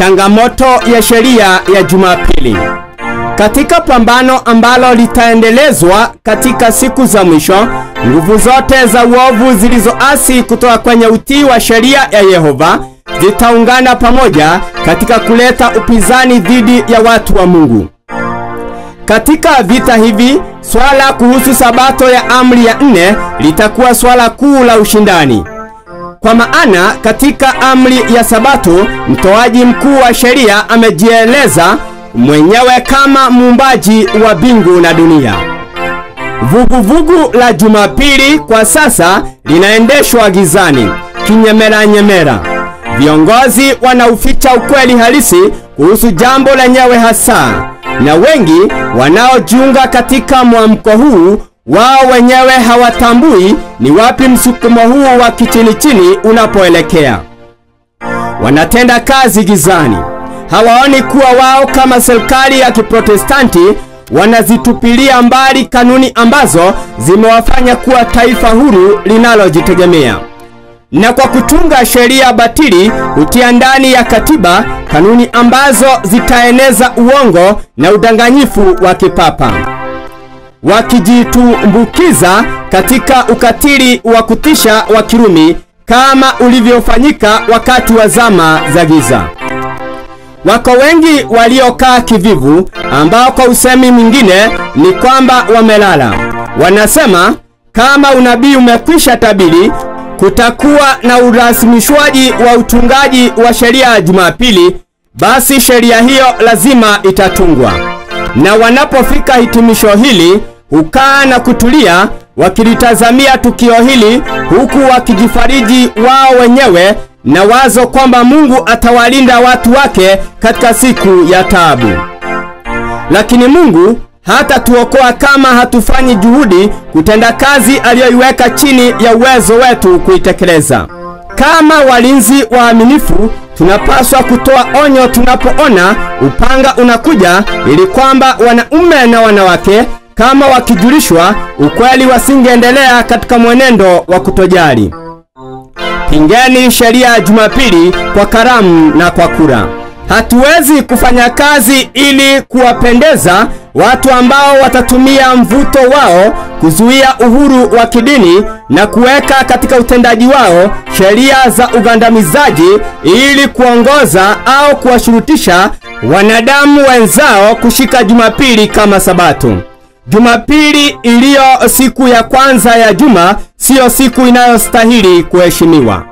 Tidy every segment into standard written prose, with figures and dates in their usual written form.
changamoto ya sheria ya Jumapili. Katika pambano ambalo litaendelezwa katika siku za mwisho, nguvu zote za uovu zilizoasi kutoka kwenye utii wa sheria ya Yehova zitaungana pamoja katika kuleta upinzani dhidi ya watu wa Mungu. Katika vita hivi, swala kuhusu sabato ya amri ya 4 litakuwa swala kuu la ushindani. Kwa maana katika amri ya sabato, mtoaji mkuu wa sheria amejieleza mwenyewe kama muumbaji wa mbingu na dunia. Vuguvugu la Jumapili kwa sasa linaendeshwa gizani, kinyemera. Viongozi wanauficha ukweli halisi kuhusu jambo lenyewe hasa, na wengi wanaojiunga katika mwamko huu wao wenyewe hawatambui ni wapi msukumo huu wa kichini unapoelekea. Wanatenda kazi gizani. Hawaoni kuwa wao kama serikali ya Kiprotestanti wanazitupilia mbali kanuni ambazo zimewafanya kuwa taifa huru linalojitegemea. Na kwa kutunga sheria batili hutia ndani ya katiba kanuni ambazo zitaeneza uongo na udanganyifu wa kipapa. Wakijitumbukiza katika ukatili wa kutisha wa Kirumi kama ulivyofanyika wakati wa zama za giza. Wako wengi waliokaa kivivu ambao kwa usemi mwingine ni kwamba wamelala. Wanasema kama unabii umekwisha tabiri kutakuwa na urasimishwaji wa utungaji wa sheria ya Jumapili, basi sheria hiyo lazima itatungwa. Na wanapofika hitimisho hili, hukaa na kutulia wakilitazamia tukio hili, huku wakijifariji wao wenyewe na wazo kwamba Mungu atawalinda watu wake katika siku ya taabu. Lakini Mungu hata tuokoa kama hatufanyi juhudi kutenda kazi aliyoiweka chini ya uwezo wetu kuitekeleza. Kama walinzi waaminifu, tunapaswa kutoa onyo tunapoona upanga unakuja, ili kwamba wanaume na wanawake kama wakijulishwa ukweli wasingeendelea katika mwenendo wa kutojali. Pingeni sheria ya Jumapili kwa karamu na kwa kura. Hatuwezi kufanya kazi ili kuwapendeza watu ambao watatumia mvuto wao kuzuia uhuru wa kidini na kuweka katika utendaji wao sheria za ugandamizaji ili kuongoza au kuwashurutisha wanadamu wenzao kushika Jumapili kama sabato. Jumapili iliyo siku ya kwanza ya juma sio siku inayostahili kuheshimiwa.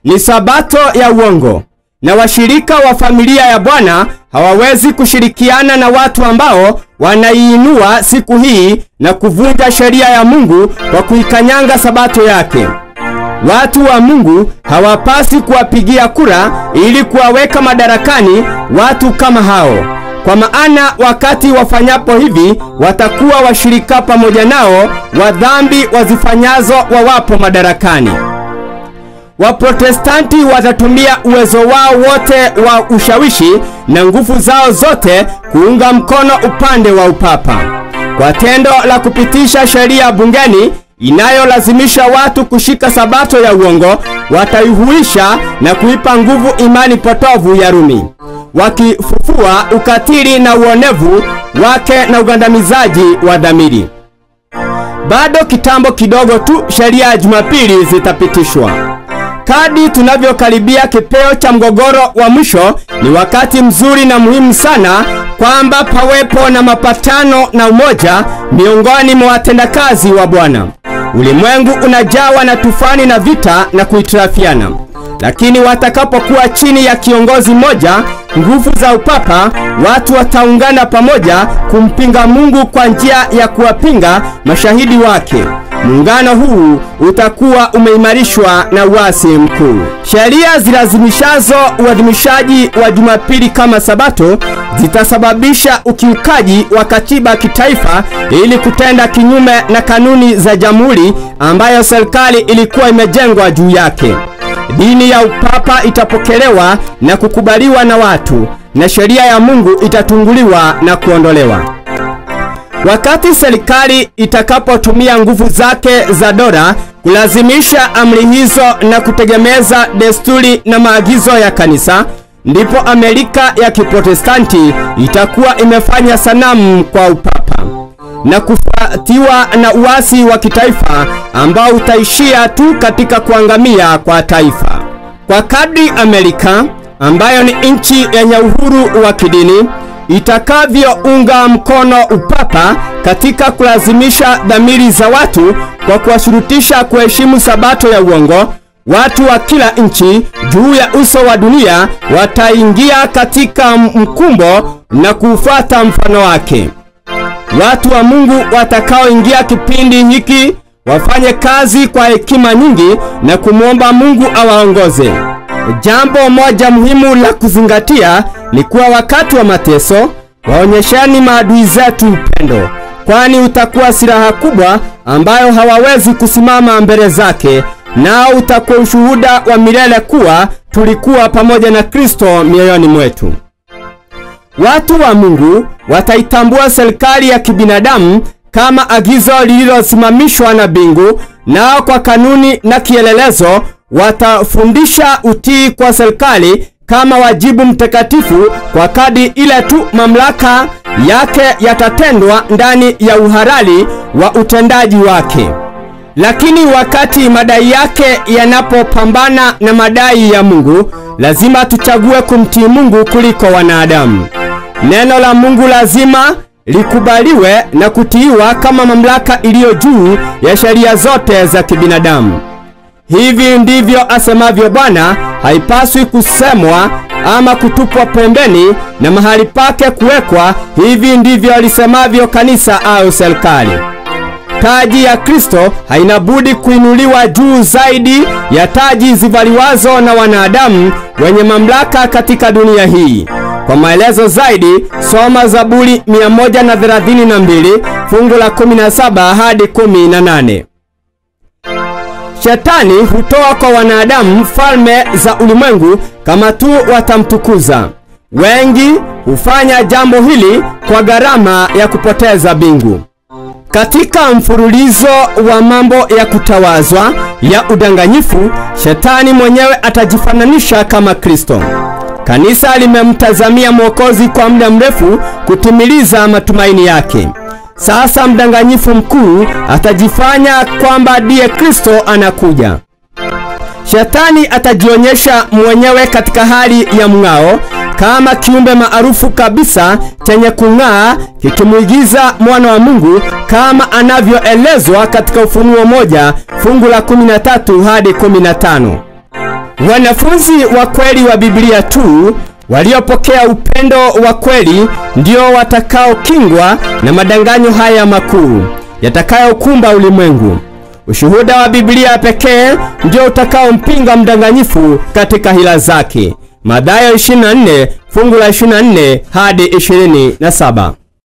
Ni sabato ya uongo. Na washirika wa familia ya Bwana hawawezi kushirikiana na watu ambao wanaiinua siku hii na kuvunja sheria ya Mungu kwa kuikanyanga sabato yake. Watu wa Mungu hawapasi kuwapigia kura ili kuwaweka madarakani watu kama hao. Kwa maana wakati wafanyapo hivi watakuwa washirika pamoja nao wa dhambi wazifanyazo wawapo madarakani. Waprotestanti watatumia uwezo wao wote wa ushawishi na nguvu zao zote kuunga mkono upande wa upapa. Kwa tendo la kupitisha sheria bungeni inayolazimisha watu kushika sabato ya uongo, wataihuisha na kuipa nguvu imani potovu ya Rumi, wakifufua ukatili na uonevu wake na ugandamizaji wa dhamiri. Bado kitambo kidogo tu sheria ya Jumapili zitapitishwa. Kadi tunavyokaribia kipeo cha mgogoro wa mwisho, ni wakati mzuri na muhimu sana kwamba pawepo na mapatano na umoja miongoni mwa watendakazi wa Bwana. Ulimwengu unajawa na tufani na vita na kuitirafiana. Lakini watakapokuwa chini ya kiongozi mmoja, nguvu za upapa, watu wataungana pamoja kumpinga Mungu kwa njia ya kuwapinga mashahidi wake. Muungano huu utakuwa umeimarishwa na uasi mkuu. Sheria zilazimishazo uadhimishaji wa Jumapili kama sabato zitasababisha ukiukaji wa katiba kitaifa ili kutenda kinyume na kanuni za jamhuri ambayo serikali ilikuwa imejengwa juu yake. Dini ya upapa itapokelewa na kukubaliwa na watu, na sheria ya Mungu itatunguliwa na kuondolewa. Wakati serikali itakapotumia nguvu zake za dola kulazimisha amri hizo na kutegemeza desturi na maagizo ya kanisa, ndipo Amerika ya Kiprotestanti itakuwa imefanya sanamu kwa upapa, na kufuatiwa na uasi wa kitaifa ambao utaishia tu katika kuangamia kwa taifa. Kwa kadri Amerika, ambayo ni nchi yenye uhuru wa kidini, itakavyounga mkono upapa katika kulazimisha dhamiri za watu kwa kuwashurutisha kuheshimu sabato ya uongo, watu wa kila nchi juu ya uso wa dunia wataingia katika mkumbo na kufuata mfano wake. Watu wa Mungu watakaoingia kipindi hiki wafanye kazi kwa hekima nyingi na kumwomba Mungu awaongoze. Jambo moja muhimu la kuzingatia ni kuwa wakati wa mateso, waonyeshani maadui zetu upendo, kwani utakuwa silaha kubwa ambayo hawawezi kusimama mbele zake, nao utakuwa ushuhuda wa milele kuwa tulikuwa pamoja na Kristo mioyoni mwetu. Watu wa Mungu wataitambua serikali ya kibinadamu kama agizo lililosimamishwa na mbingu, nao kwa kanuni na kielelezo watafundisha utii kwa serikali kama wajibu mtakatifu kwa kadri ile tu mamlaka yake yatatendwa ndani ya uhalali wa utendaji wake. Lakini wakati madai yake yanapopambana na madai ya Mungu, lazima tuchague kumtii Mungu kuliko wanadamu. Neno la Mungu lazima likubaliwe na kutiiwa kama mamlaka iliyo juu ya sheria zote za kibinadamu. Hivi ndivyo asemavyo Bwana, haipaswi kusemwa ama kutupwa pembeni na mahali pake kuwekwa. Hivi ndivyo alisemavyo kanisa au serikali. Taji ya Kristo haina budi kuinuliwa juu zaidi ya taji zivaliwazo na wanadamu wenye mamlaka katika dunia hii. Kwa maelezo zaidi, soma Zaburi 132 fungu la 17 hadi 18. Shetani hutoa kwa wanadamu falme za ulimwengu kama tu watamtukuza. Wengi hufanya jambo hili kwa gharama ya kupoteza mbingu. Katika mfululizo wa mambo ya kutawazwa ya udanganyifu, Shetani mwenyewe atajifananisha kama Kristo. Kanisa limemtazamia Mwokozi kwa muda mrefu kutimiliza matumaini yake. Sasa mdanganyifu mkuu atajifanya kwamba ndiye Kristo anakuja. Shetani atajionyesha mwenyewe katika hali ya mng'ao kama kiumbe maarufu kabisa chenye kung'aa, kikimuigiza mwana wa Mungu kama anavyoelezwa katika Ufunuo 1 fungu la 13 hadi 15. Wanafunzi wa kweli wa Biblia tu waliopokea upendo wa kweli ndio watakaokingwa na madanganyo haya makuu yatakayokumba ulimwengu. Ushuhuda wa Biblia pekee ndio utakaompinga mdanganyifu katika hila zake. Mathayo 24 fungu la 24 hadi 27.